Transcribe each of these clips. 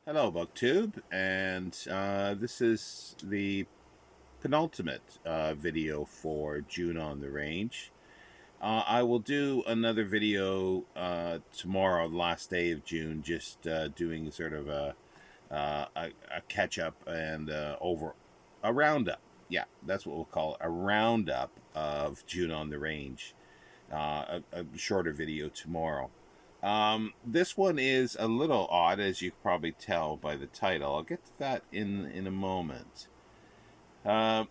Hello, BookTube, and this is the penultimate video for June on the Range. I will do another video tomorrow, the last day of June, just doing sort of a catch up and over a roundup. Yeah, that's what we'll call it, a roundup of June on the Range. A shorter video tomorrow. This one is a little odd, as you can probably tell by the title. I'll get to that in a moment. Uh,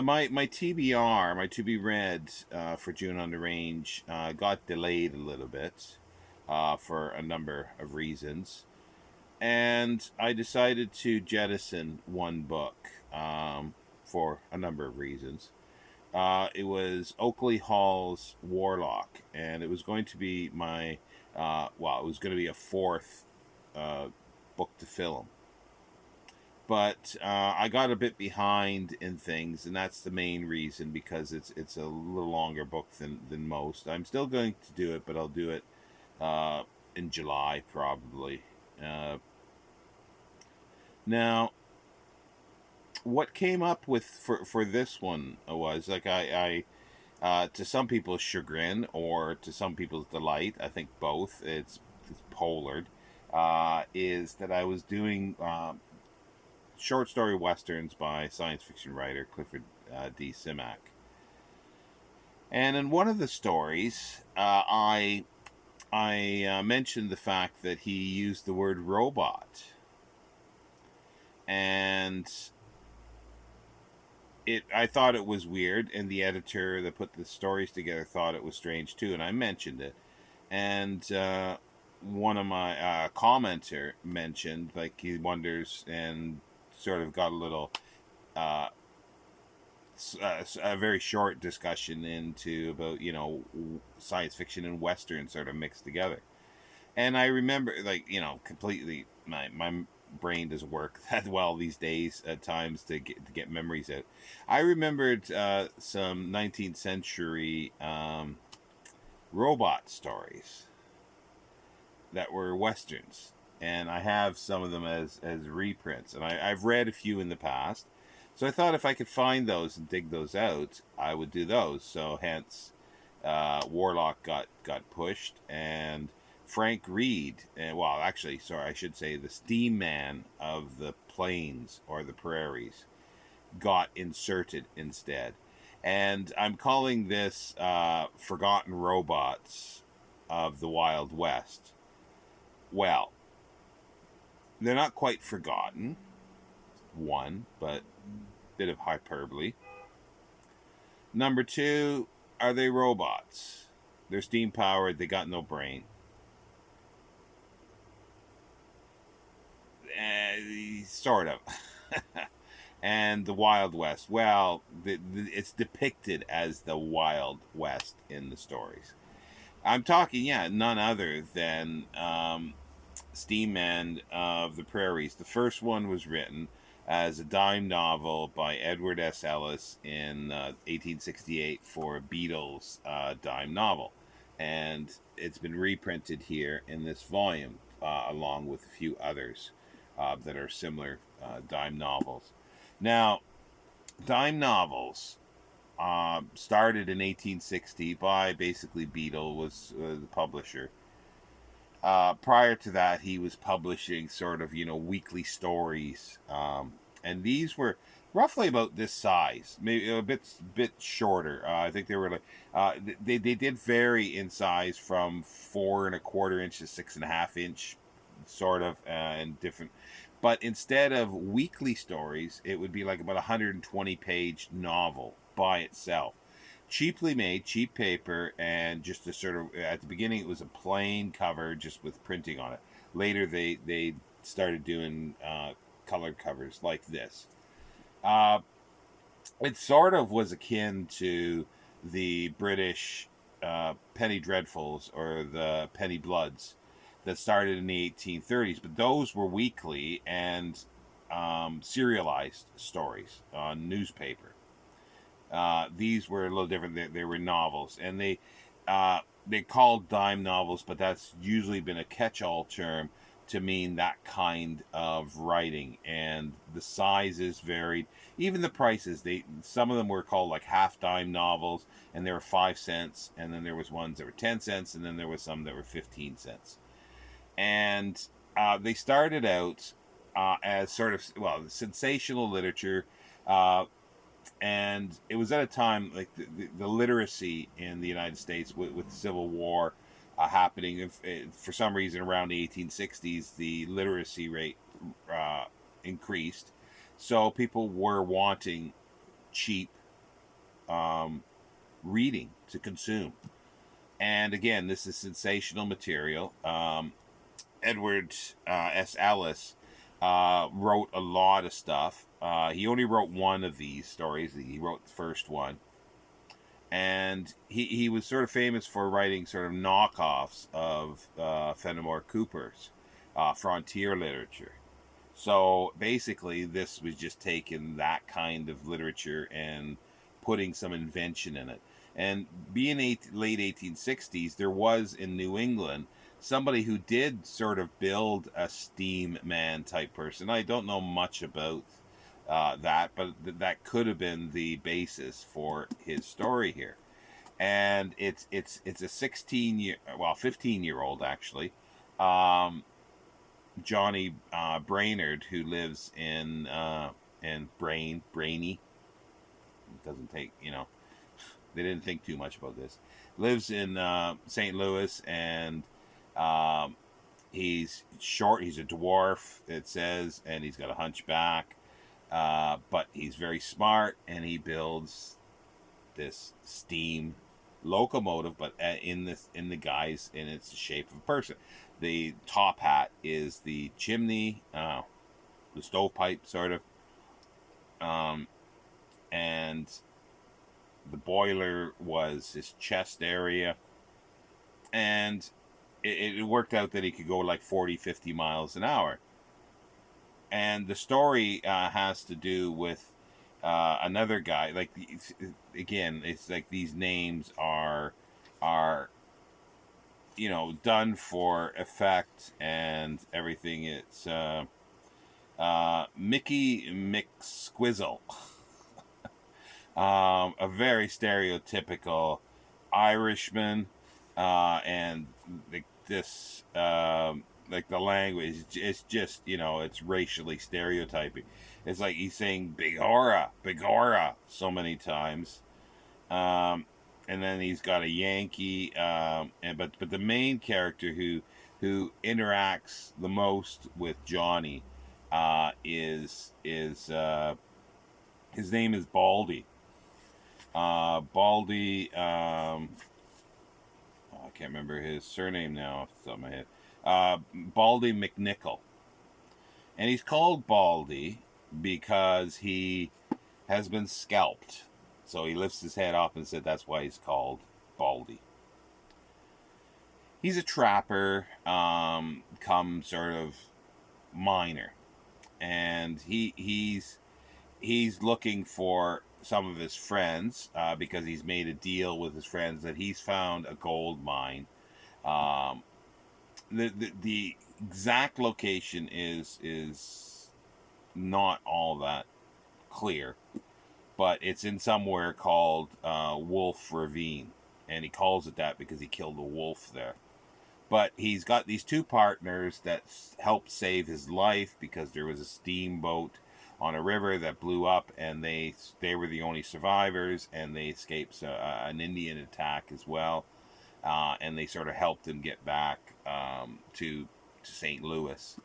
my TBR, my to be read for June on the Range, got delayed a little bit for a number of reasons, and I decided to jettison one book for a number of reasons. It was Oakley Hall's Warlock, and it was going to be it was going to be a fourth uh, book to film. But I got a bit behind in things, and that's the main reason, because it's a little longer book than most. I'm still going to do it, but I'll do it uh, in July probably. Uh, Now, what came up with for this one was like to some people's chagrin or to some people's delight, I think both. It's polared. Is that I was doing short story westerns by science fiction writer Clifford D. Simak, and in one of the stories, I mentioned the fact that he used the word robot, and I thought it was weird, and the editor that put the stories together thought it was strange too, and I mentioned it, and one of my commenter mentioned, like, he wonders, and sort of got a little uh, a very short discussion into about science fiction and western sort of mixed together. And I remember, like, completely, my brain doesn't work that well these days at times to get memories out. I remembered some 19th century robot stories that were westerns, and I have some of them as reprints, and I've read a few in the past. So I thought if I could find those and dig those out, I would do those. So hence, Warlock got pushed, and Frank Reed, well, actually, sorry, I should say the Steam Man of the Plains or the Prairies, got inserted instead. And I'm calling this Forgotten Robots of the Wild West. Well, they're not quite forgotten, one, but a bit of hyperbole. Number two, are they robots? They're steam powered, they got no brain. Sort of. And the Wild West, well, it's depicted as the Wild West in the stories. I'm talking, yeah, none other than Steam Man of the Prairies. The first one was written as a dime novel by Edward S. Ellis in 1868 for a Beatles dime novel. And it's been reprinted here in this volume, along with a few others that are similar dime novels. Now, dime novels started in 1860 by basically Beatle was the publisher. Prior to that, he was publishing sort of weekly stories, and these were roughly about this size, maybe a bit shorter. I think they were like they did vary in size from 4.25 inch to 6.5 inch, sort of, and different. But instead of weekly stories, it would be like about a 120-page novel by itself, cheaply made, cheap paper, and just a sort of, at the beginning it was a plain cover just with printing on it. Later they started doing colored covers like this. Uh, it sort of was akin to the British Penny Dreadfuls or the Penny Bloods that started in the 1830s, but those were weekly and serialized stories on newspaper. These were a little different. They were novels, and they called dime novels, but that's usually been a catch-all term to mean that kind of writing, and the sizes varied, even the prices. Some of them were called like half-dime novels, and they were 5 cents, and then there was ones that were 10 cents, and then there was some that were 15 cents. And they started out as sort of, well, sensational literature, and it was at a time like the literacy in the United States with the Civil War happening. For some reason, around the 1860s, the literacy rate increased, so people were wanting cheap reading to consume. And again, this is sensational material. Edward S. Ellis wrote a lot of stuff. He only wrote one of these stories. He wrote the first one. And he was sort of famous for writing sort of knockoffs of Fenimore Cooper's frontier literature. So basically, this was just taking that kind of literature and putting some invention in it. And being late 1860s, there was in New England somebody who did sort of build a steam man type person. I don't know much about that, but that could have been the basis for his story here. And it's a 15-year-old actually, Johnny Brainerd, who lives in Brainy. It doesn't take, they didn't think too much about this. Lives in St. Louis, and he's short. He's a dwarf, it says, and he's got a hunchback. But he's very smart, and he builds this steam locomotive, but in the guise, and it's the shape of a person. The top hat is the chimney, the stovepipe sort of, and the boiler was his chest area, and it worked out that he could go like 40-50 miles an hour. And the story has to do with another guy. Like, again, it's like these names are done for effect and everything. It's Mickey McSquizzle, a very stereotypical Irishman, and this. Like the language, it's just, it's racially stereotyping. It's like he's saying big so many times, and then he's got a Yankee, but the main character who interacts the most with Johnny is his name is Baldy. Baldy. I can't remember his surname now off the top of my head. Baldy McNichol. And he's called Baldy because he has been scalped. So he lifts his head up and said that's why he's called Baldy. He's a trapper, come sort of miner. And he's looking for some of his friends because he's made a deal with his friends that he's found a gold mine. The exact location is not all that clear, but it's in somewhere called Wolf Ravine, and he calls it that because he killed a wolf there. But he's got these two partners that helped save his life because there was a steamboat on a river that blew up, and they were the only survivors, and they escaped an Indian attack as well. And they sort of helped him get back to St. Louis,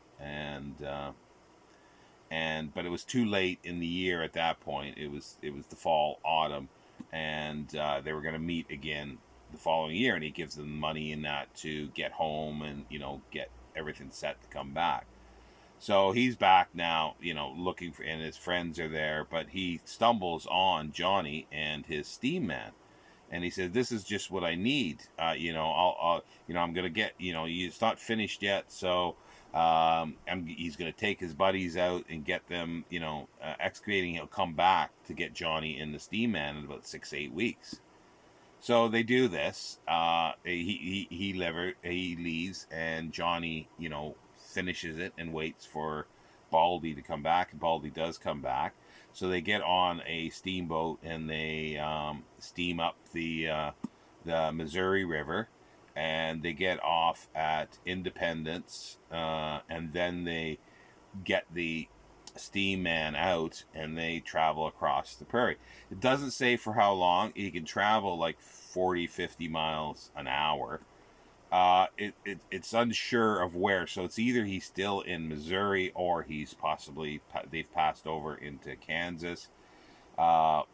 but it was too late in the year at that point. It was the fall, autumn, and they were going to meet again the following year. And he gives them money in that to get home and get everything set to come back. So he's back now, looking for, and his friends are there, but he stumbles on Johnny and his steam man. And he says, "This is just what I need. I'm gonna get. It's not finished yet. So, he's gonna take his buddies out and get them. Excavating. He'll come back to get Johnny in the steam man in about 6-8 weeks. So they do this. He leaves, and Johnny, finishes it and waits for Baldy to come back. And Baldy does come back. So they get on a steamboat and they steam up the Missouri River, and they get off at Independence, and then they get the steam man out and they travel across the prairie. It doesn't say for how long. He can travel like 40-50 miles an hour. It's unsure of where, so it's either he's still in Missouri or he's possibly they've passed over into Kansas. But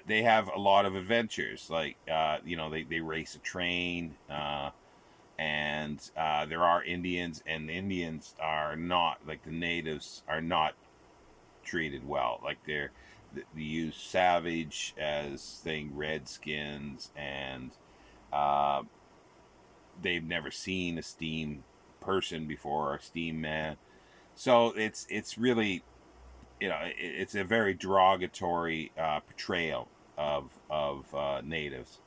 they have a lot of adventures, like they race a train, and there are Indians, and the Indians are not, like, the natives are not treated well. Like, they use savage as saying redskins, and they've never seen a steam person before, or a steam man. So it's really, it's a very derogatory portrayal of natives,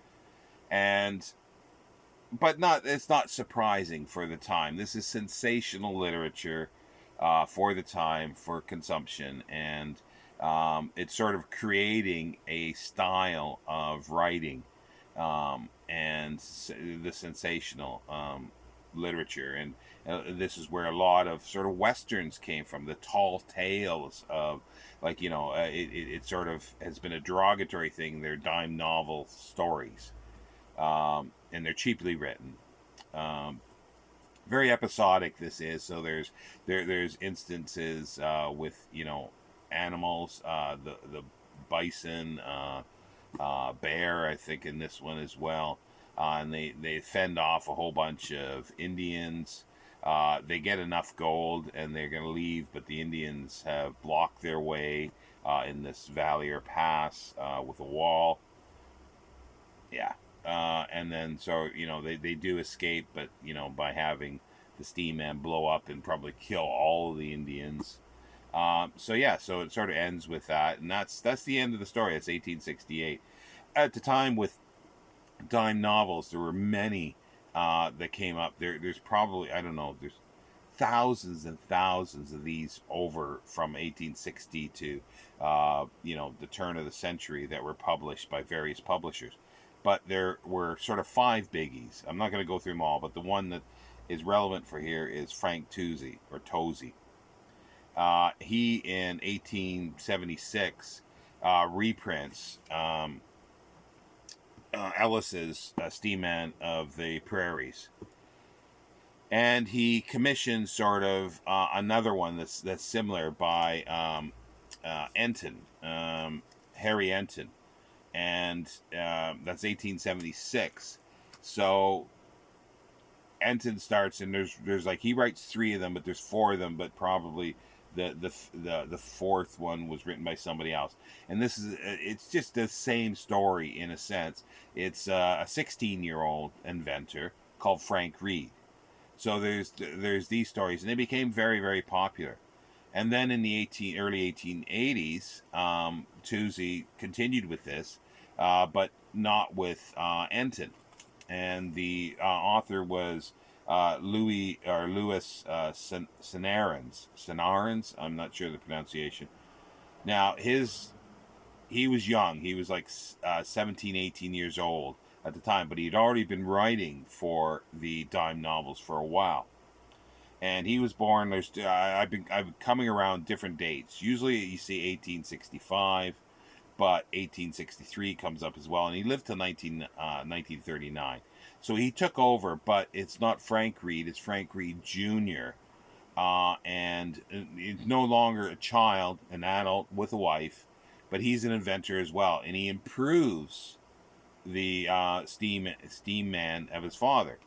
but it's not surprising for the time. This is sensational literature for the time, for consumption, and it's sort of creating a style of writing, and the sensational literature. And this is where a lot of sort of westerns came from, the tall tales of, like, it sort of has been a derogatory thing. They're dime novel stories, and they're cheaply written. Very episodic this is. So there's instances with animals, the bison, bear, I think, in this one as well, and they fend off a whole bunch of Indians. They get enough gold and they're going to leave, but the Indians have blocked their way in this valley or pass with a wall. Yeah. And then, so, they do escape, but, by having the steam man blow up and probably kill all of the Indians. So it sort of ends with that. And that's the end of the story. It's 1868. At the time, with dime novels, there were many that came up. There's probably, I don't know, there's thousands and thousands of these over from 1860 to, the turn of the century, that were published by various publishers. But there were sort of 5 biggies. I'm not going to go through them all, but the one that is relevant for here is Frank Toosey, or Tozy. He, in 1876, reprints Ellis's Steam Man of the Prairies. And he commissioned sort of another one that's similar by Enton, Harry Enton. And that's 1876. So Enton starts, and there's like, he writes 3 of them, but there's 4 of them, but probably the 4th one was written by somebody else. And it's just the same story in a sense. It's a 16-year-old inventor called Frank Reed. So there's these stories, and they became very, very popular. And then in the early 1880s, Toosey continued with this, but not with Enton. And the author was Louis Senarens. I'm not sure the pronunciation. Now, he was young. He was like 17, 18 years old at the time, but he had already been writing for the dime novels for a while. And he was born, I've been coming around different dates. Usually you see 1865, but 1863 comes up as well. And he lived till 1939. So he took over, but it's not Frank Reed, it's Frank Reed Jr. And he's no longer a child, an adult with a wife, but he's an inventor as well. And he improves the steam man of his father.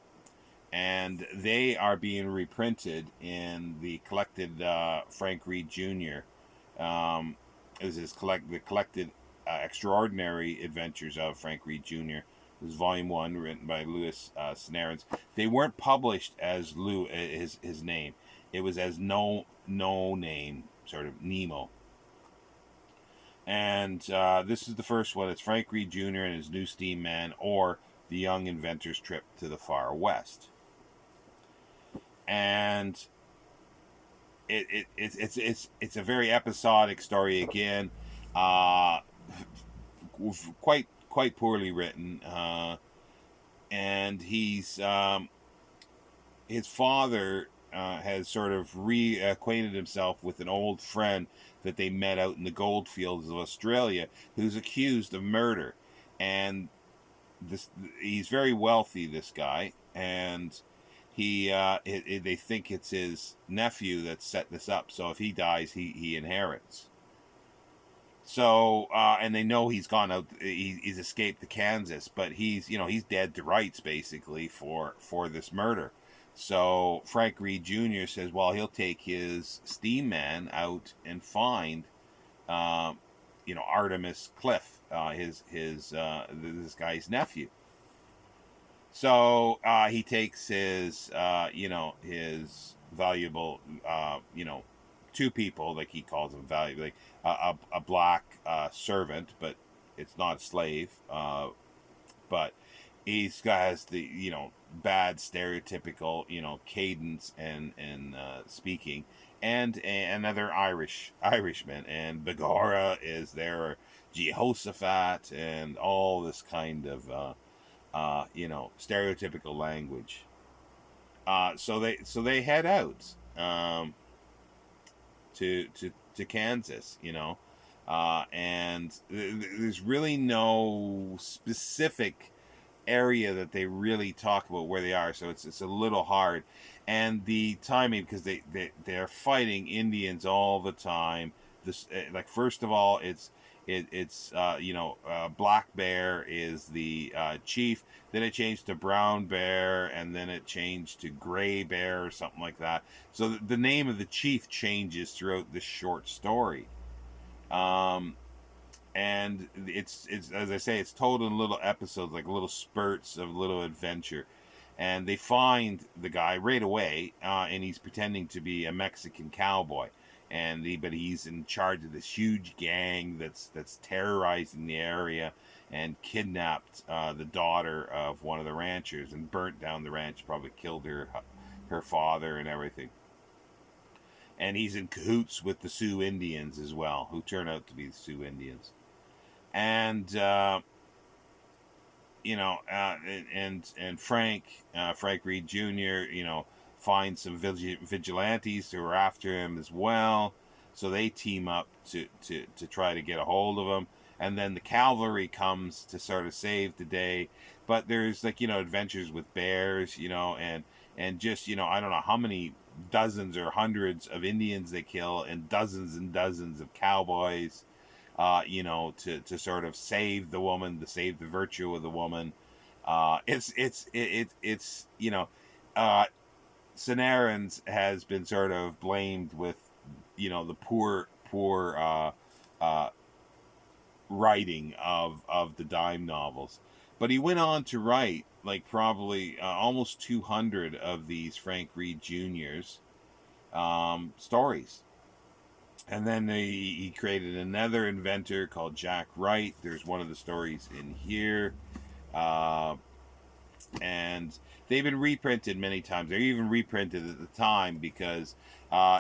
And they are being reprinted in the collected Frank Reed Jr. This is the collected Extraordinary Adventures of Frank Reed Jr. This is Volume 1, written by Louis Senarens. They weren't published as his name. It was as no name, sort of Nemo. And this is the first one. It's Frank Reed Jr. and his new steam man, or The Young Inventor's Trip to the Far West. and it's a very episodic story again, uh, quite poorly written, and his father has sort of reacquainted himself with an old friend that they met out in the goldfields of Australia, who's accused of murder, and this he's very wealthy, this guy, and they think it's his nephew that set this up. So if he dies, he inherits. So and they know he's gone out. He's escaped to Kansas, but he's dead to rights basically for this murder. So Frank Reed Jr. says, well, he'll take his steam man out and find, Artemis Cliff, this guy's nephew. So he takes his valuable, two people, like he calls them valuable, like a black servant, but it's not a slave, but he's has the bad stereotypical cadence and speaking, and another Irishman, and Begorra is there, Jehoshaphat, and all this kind of stereotypical language. So they head out to Kansas, and there's really no specific area that they really talk about where they are, so it's a little hard. And the timing, because they're fighting Indians all the time. This like, first of all, it's Black Bear is the chief. Then it changed to Brown Bear, and then it changed to Gray Bear or something like that. So the name of the chief changes throughout this short story. And it's as I say, it's told in little episodes, like little spurts of little adventure. And they find the guy right away, and he's pretending to be a Mexican cowboy, but he's in charge of this huge gang that's terrorizing the area, and kidnapped the daughter of one of the ranchers and burnt down the ranch, probably killed her father and everything. And he's in cahoots with the Sioux Indians as well, who turn out to be the Sioux Indians. And Frank Reed Jr. Finds some vigilantes who are after him as well. So they team up to try to get a hold of him. And then the cavalry comes to sort of save the day. But there's adventures with bears, and just I don't know how many dozens or hundreds of Indians they kill, and dozens of cowboys. To sort of save the woman, to save the virtue of the woman. Sanarins has been sort of blamed with, the poor writing of the dime novels. But he went on to write, like, probably almost 200 of these Frank Reed Jr.'s stories. And then he created another inventor called Jack Wright. There's one of the stories in here. And they've been reprinted many times. They're even reprinted at the time because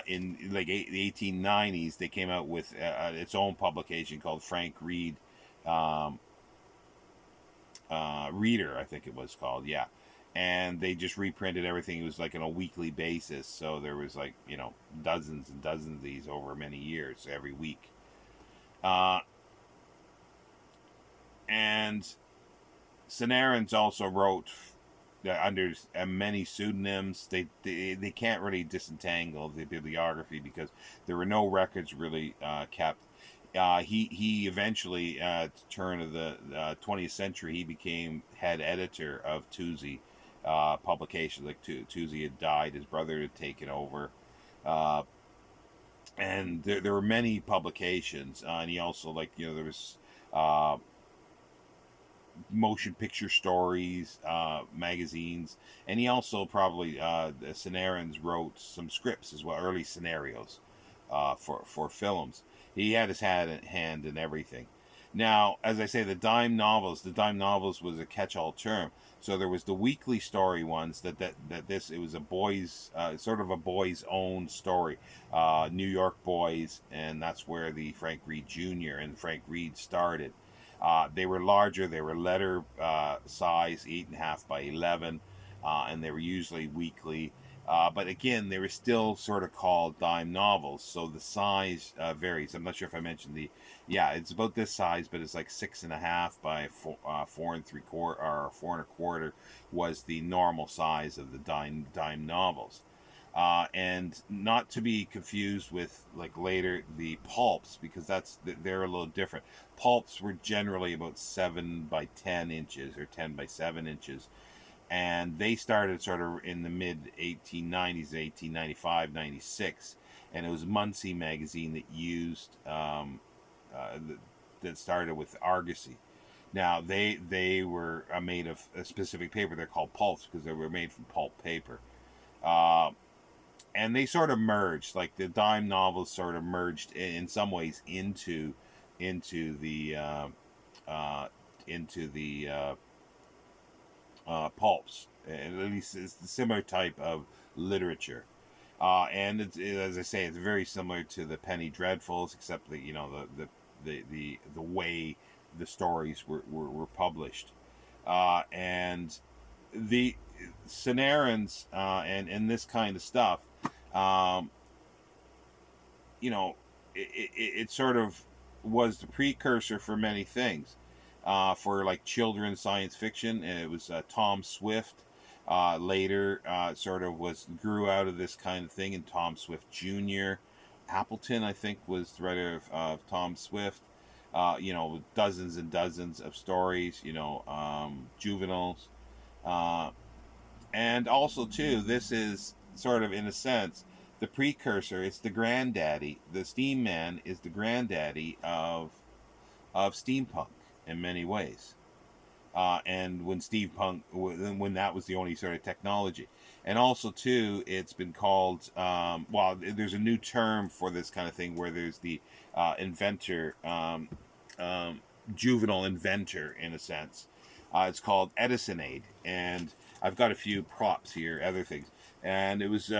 in like the 1890s, they came out with its own publication called Frank Reed Reader, I think it was called. Yeah. And they just reprinted everything. It was like on a weekly basis. So there was dozens and dozens of these over many years, every week. And Sanarins also wrote under many pseudonyms. They can't really disentangle the bibliography because there were no records really kept. He eventually, at the turn of the 20th century, he became head editor of Toosie publication. Like Toosie had died, his brother had taken over, and there were many publications. And he also there was motion picture stories, magazines, and he also probably Sanarins wrote some scripts as well, early scenarios for films. He had his hand in everything. Now, as I say, the dime novels was a catch-all term. So there was the weekly story ones that it was a boys, sort of a boys' own story, New York boys, and that's where the Frank Reed Jr. and Frank Reed started. They were larger. They were letter size, 8.5 by 11, and they were usually weekly. But again, they were still sort of called dime novels, so the size varies. I'm not sure if I mentioned yeah, it's about this size, but it's like 6.5 by 4.75 or 4.25 was the normal size of the dime novels. And not to be confused with like later the pulps, because they're a little different. Pulps were generally about 7 by 10 inches or 10 by 7 inches, and they started sort of in the mid 1890s, 1895, 96, and it was Muncie magazine that used that started with Argosy. Now they were made of a specific paper. They're called pulps because they were made from pulp paper. Uh, and they sort of merged, like the dime novels sort of merged in some ways into the into the pulps. At least it's the similar type of literature. And as I say, it's very similar to the Penny Dreadfuls, except that the way the stories were published, and the Scenarians and this kind of stuff. Um, you know, it sort of was the precursor for many things. For like children's science fiction, and it was Tom Swift. Later, sort of grew out of this kind of thing, and Tom Swift Jr. Appleton, I think, was the writer of Tom Swift. Dozens and dozens of stories. Juveniles, and also too, this is sort of in a sense the precursor. It's the granddaddy. The Steam Man is the granddaddy of steampunk in many ways. And when that was the only sort of technology, and also too, it's been called. There's a new term for this kind of thing where there's the inventor, juvenile inventor in a sense. It's called Edisonade, and I've got a few props here, other things, and it was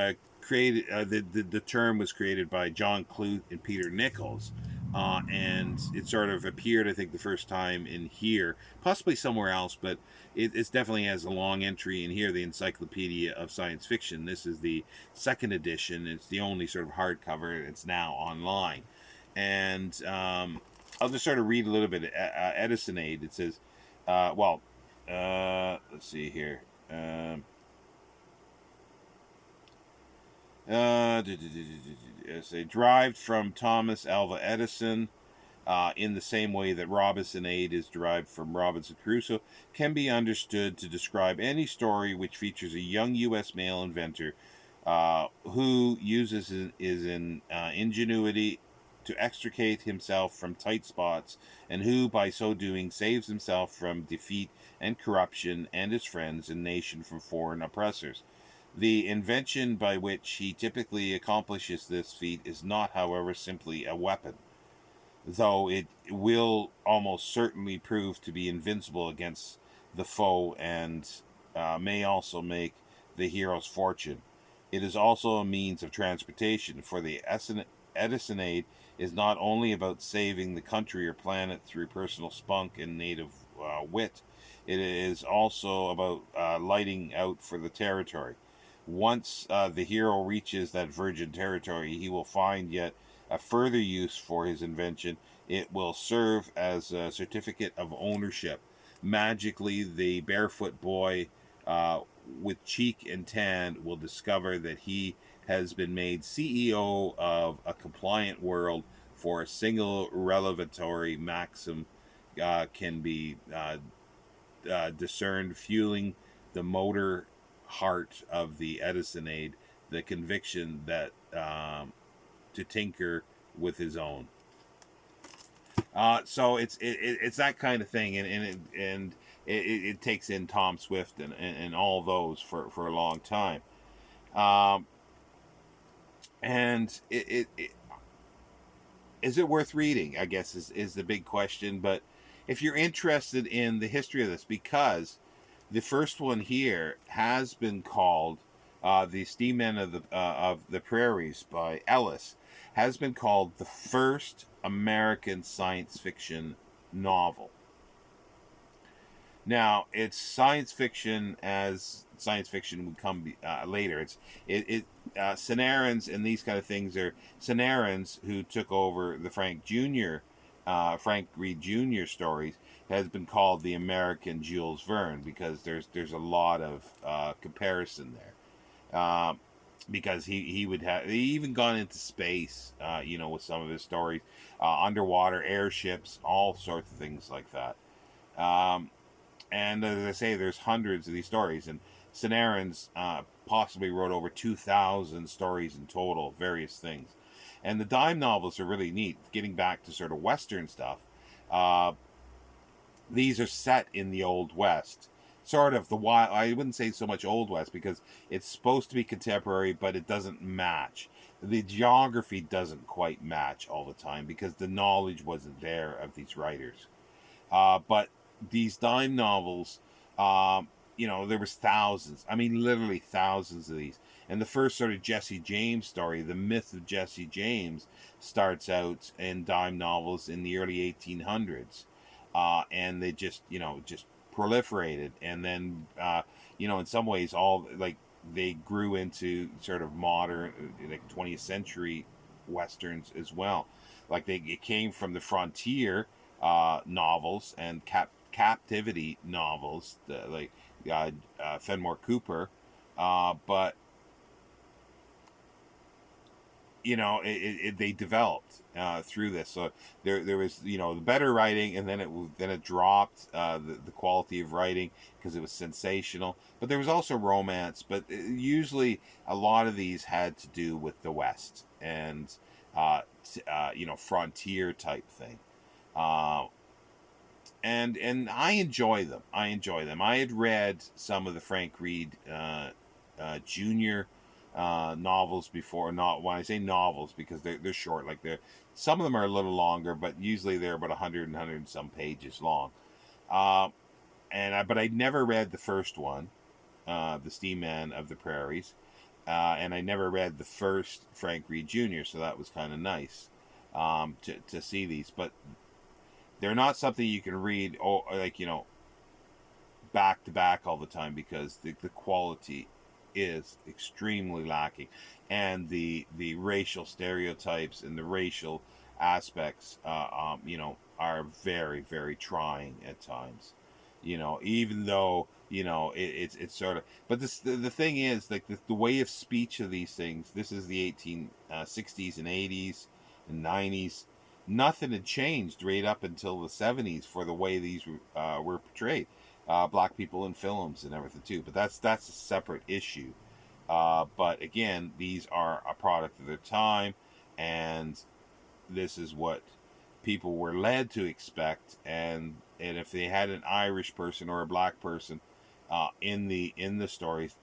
created. The term was created by John Clute and Peter Nichols. And it sort of appeared, I think, the first time in here, possibly somewhere else, but it's definitely has a long entry in here, the Encyclopedia of Science Fiction. This is the second edition. It's the only sort of hardcover. It's now online. And I'll just sort of read a little bit. Edisonade, it says, let's see here. Derived from Thomas Alva Edison, in the same way that Robinsonade is derived from Robinson Crusoe, can be understood to describe any story which features a young U.S. male inventor who uses his ingenuity to extricate himself from tight spots, and who, by so doing, saves himself from defeat and corruption, and his friends and nation from foreign oppressors. The invention by which he typically accomplishes this feat is not, however, simply a weapon, though it will almost certainly prove to be invincible against the foe, and may also make the hero's fortune. It is also a means of transportation, for the Edisonade is not only about saving the country or planet through personal spunk and native wit, it is also about lighting out for the territory. Once the hero reaches that virgin territory, he will find yet a further use for his invention. It will serve as a certificate of ownership. Magically, the barefoot boy with cheek and tan will discover that he has been made CEO of a compliant world, for a single revelatory maxim can be discerned, fueling the motor heart of the Edisonade, the conviction that to tinker with his own. So it's that kind of thing, and it takes in Tom Swift and all those for a long time, and is it worth reading? I guess is the big question. But if you're interested in the history of this, because the first one here has been called "The Steammen of the Prairies" by Ellis, has been called the first American science fiction novel. Now, it's science fiction as science fiction would come later. Sanarans and these kind of things are Sanarans who took over the Frank Reed Jr. stories, has been called the American Jules Verne, because there's a lot of comparison there. Because he even gone into space, with some of his stories, underwater airships, all sorts of things like that. And as I say, there's hundreds of these stories, and Sanarans possibly wrote over 2,000 stories in total, various things. And the dime novels are really neat. Getting back to sort of Western stuff, these are set in the Old West, sort of the wild. I wouldn't say so much Old West, because it's supposed to be contemporary, but it doesn't match. The geography doesn't quite match all the time, because the knowledge wasn't there of these writers. But these dime novels, there was thousands. I mean, literally thousands of these. And the first sort of Jesse James story, the myth of Jesse James, starts out in dime novels in the early 1800s. And they just proliferated. And then, in some ways, they grew into sort of modern, like 20th century Westerns as well. Like it came from the frontier novels and captivity novels, Fenimore Cooper, but they developed through this. So there was the better writing, and then it dropped the quality of writing because it was sensational. But there was also romance. But usually a lot of these had to do with the West and frontier type thing. And I enjoy them. I had read some of the Frank Reed Jr. Novels before. Not when I say novels, because they're short. Like some of them are a little longer, but usually they're about 100 and some pages long. But I'd never read the first one, The Steamman of the Prairies, and I never read the first Frank Reed Jr. So that was kind of nice to see these, but they're not something you can read back to back all the time, because the quality is extremely lacking, and the racial stereotypes and the racial aspects are very, very trying at times. Even though it's sort of, but the thing is, like the way of speech of these things. This is the 1860s and 80s and 90s. Nothing had changed right up until the 70s for the way these were portrayed. Black people in films and everything too. But that's a separate issue. But again, these are a product of their time, and this is what people were led to expect. And if they had an Irish person or a black person in the stories,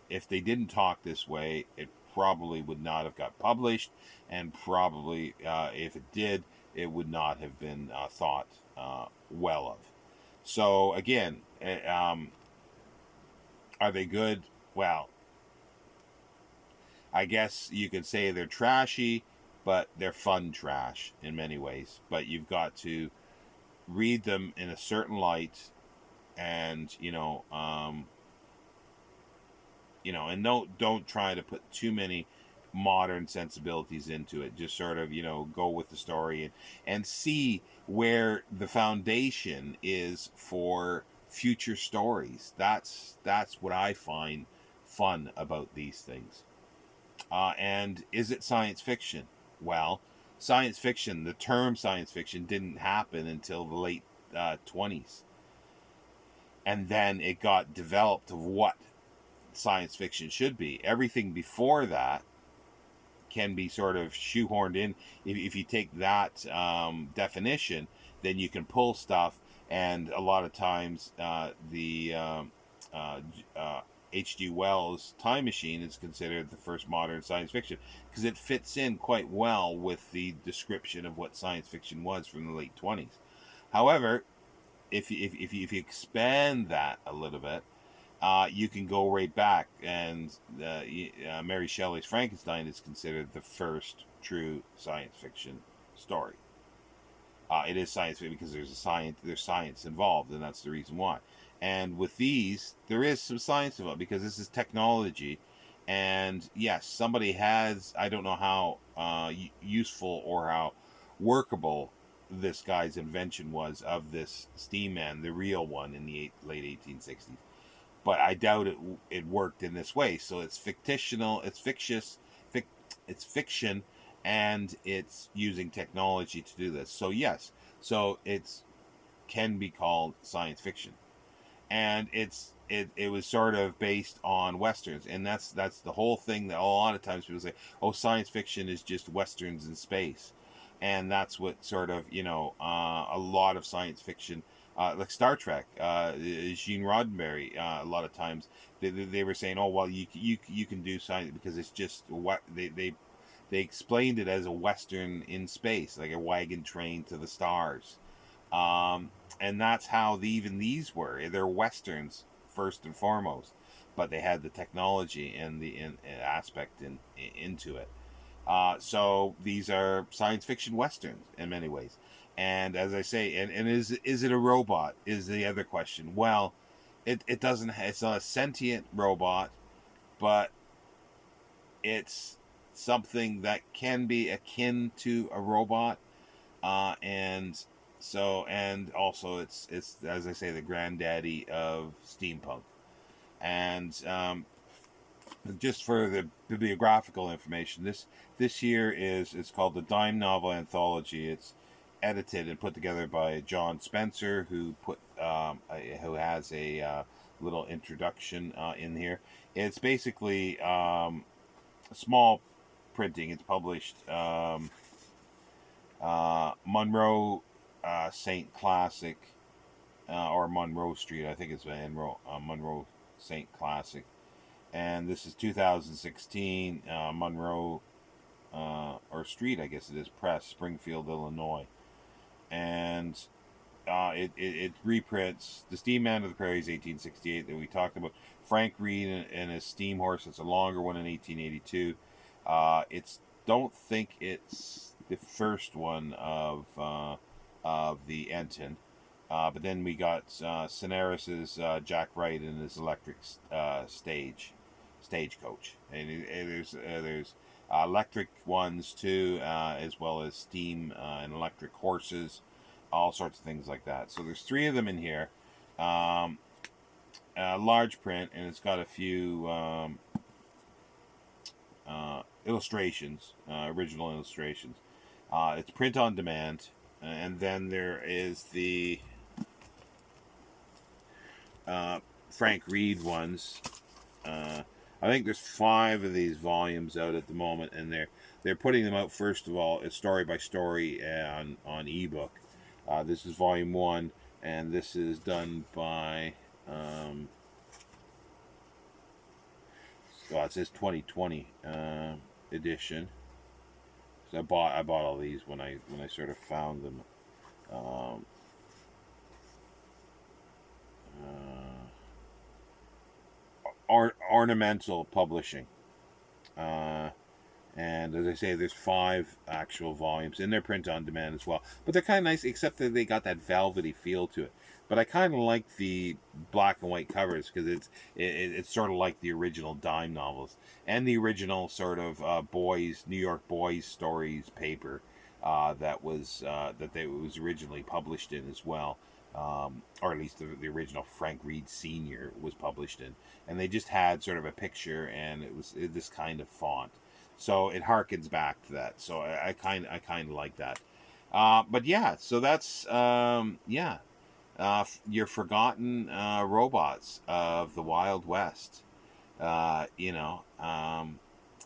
if they didn't talk this way, it probably would not have got published, and probably if it did, it would not have been thought well of. So again, are they good? Well, I guess you could say they're trashy, but they're fun trash in many ways. But you've got to read them in a certain light, and and don't try to put too many modern sensibilities into it. Just sort of go with the story and see where the foundation is for future stories. That's what I find fun about these things. And is it science fiction? Well, science fiction, the term science fiction, didn't happen until the late 20s, and then it got developed of what science fiction should be. Everything before that can be sort of shoehorned in. If you take that definition, then you can pull stuff, and a lot of times H.G. Wells' Time Machine is considered the first modern science fiction because it fits in quite well with the description of what science fiction was from the late 20s. However, if you expand that a little bit, you can go right back, and Mary Shelley's Frankenstein is considered the first true science fiction story. It is science fiction because there's science involved, and that's the reason why. And with these, there is some science involved because this is technology, and yes, somebody has. I don't know how useful or how workable this guy's invention was of this steam man, the real one in the late 1860s. But I doubt it worked in this way. So it's fictional, it's fictitious, it's fiction, and it's using technology to do this. So yes, so it's can be called science fiction, and it was sort of based on westerns, and that's the whole thing. That a lot of times people say, oh, science fiction is just westerns in space, and that's what sort of a lot of science fiction. Like Star Trek, Gene Roddenberry, a lot of times they were saying, oh well, you can do science because it's just what they explained it as a western in space, like a wagon train to the stars, and that's how even these were. They're westerns first and foremost, but they had the technology and the aspect into it. So these are science fiction westerns in many ways. And as I say, and is it a robot? Is the other question. Well, it doesn't. It's not a sentient robot, but it's something that can be akin to a robot, and also it's as I say, the granddaddy of steampunk. And just for the bibliographical information, this here it's called the Dime Novel Anthology. It's edited and put together by John Spencer, who who has a little introduction in here. It's basically small printing. It's published Monroe Saint Classic, or Monroe Street. I think it's Monroe Saint Classic. And this is 2016 Monroe or Street, I guess it is, Press, Springfield, Illinois. And it reprints The Steam Man of the Prairies, 1868, that we talked about. Frank Reed and his Steam Horse. It's a longer one in 1882. It's don't think it's the first one of the Enton. But then we got Cineris's Jack Wright and his electric stagecoach, and there's electric ones too, as well as steam and electric horses, all sorts of things like that. So there's 3 of them in here, large print, and it's got a few illustrations, original illustrations. It's print on demand, and then there is the Frank Reed ones. I think there's 5 of these volumes out at the moment, and they're putting them out, first of all, as story by story on ebook. This is volume 1, and this is done by it says 2020 edition. So I bought all these when I sort of found them. Ornamental Publishing, and as I say, there's 5 actual volumes, and they're print on demand as well. But they're kind of nice, except that they got that velvety feel to it. But I kind of like the black and white covers because it's sort of like the original dime novels and the original sort of New York boys stories paper that was originally published in as well. Or at least the original Frank Reed Sr. was published in, and they just had sort of a picture, and it was this kind of font, so it harkens back to that. So I kind of like that. But yeah, so that's your forgotten robots of the Wild West. In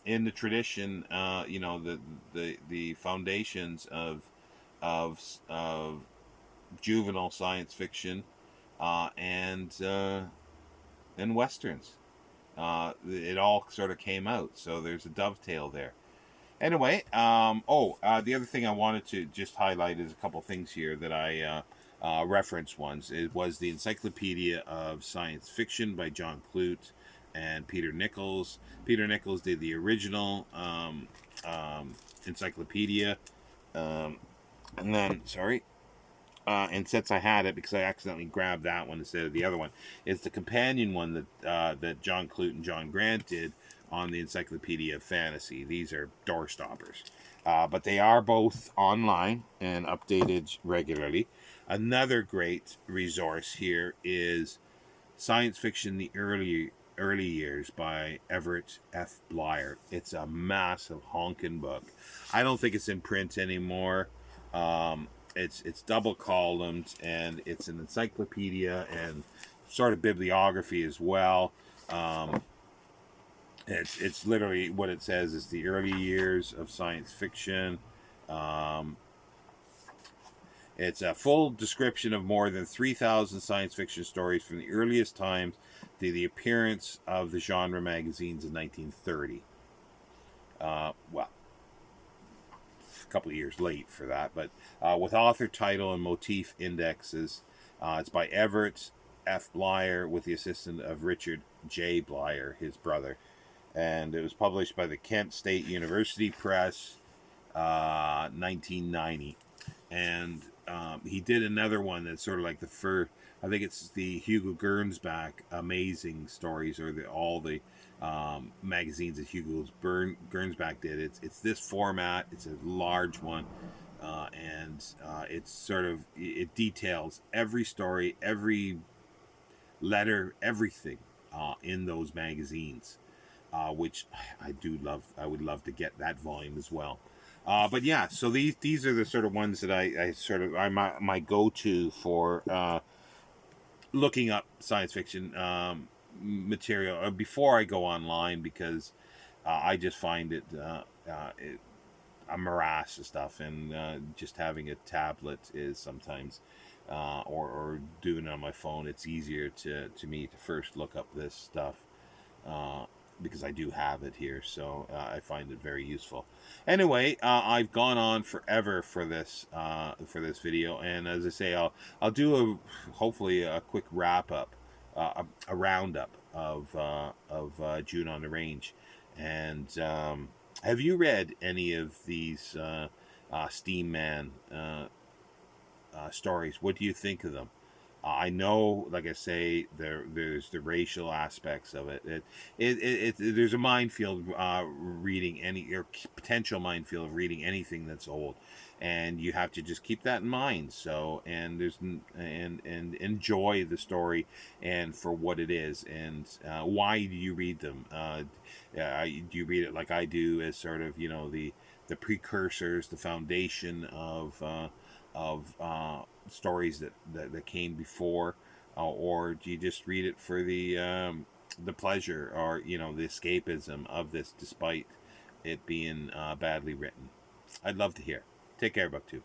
the tradition, the foundations of juvenile science fiction, and westerns. it all sort of came out. So there's a dovetail there. Anyway, the other thing I wanted to just highlight is a couple things here that I referenced once. It was the Encyclopedia of Science Fiction by John Clute and Peter Nichols. Peter Nichols did the original encyclopedia. And then, and since I had it, because I accidentally grabbed that one instead of the other one, it's the companion one that John Clute and John Grant did on the Encyclopedia of Fantasy. These are door stoppers. But they are both online and updated regularly. Another great resource here is Science Fiction the Early Years by Everett F. Blyer. It's a massive honkin' book. I don't think it's in print anymore. It's double columned, and it's an encyclopedia and sort of bibliography as well. It's literally what it says is the early years of science fiction. It's a full description of more than 3,000 science fiction stories from the earliest times to the appearance of the genre magazines in 1930. Well, a couple of years late for that, but with author title and motif indexes. It's by Everett F. Blyer with the assistance of Richard J. Blyer, his brother. And it was published by the Kent State University Press, 1990. And he did another one that's sort of like the first. I think it's the Hugo Gernsback Amazing Stories, or all the magazines that Hugo Gernsback did. It's this format. It's a large one, and it's sort of, it details every story, every letter, everything in those magazines. Which I do love. I would love to get that volume as well. But yeah, so these are the sort of ones that I'm my go-to for looking up science fiction material before I go online, because I just find it a morass of stuff, and just having a tablet is sometimes or doing it on my phone. It's easier to me to first look up this stuff. Because I do have it here, so I find it very useful. Anyway, I've gone on forever for this video, and as I say, I'll do hopefully a quick wrap up, a roundup of June on the Range. And have you read any of these Steam Man stories? What do you think of them? I know, like I say, there's the racial aspects of it. There's a minefield reading or potential minefield of reading anything that's old, and you have to just keep that in mind. So, and enjoy the story and for what it is, and why do you read them? Do you read it like I do, as sort of, the precursors, the foundation of stories that came before, or do you just read it for the pleasure, or the escapism of this, despite it being badly written? I'd love to hear. Take care, BuckTube.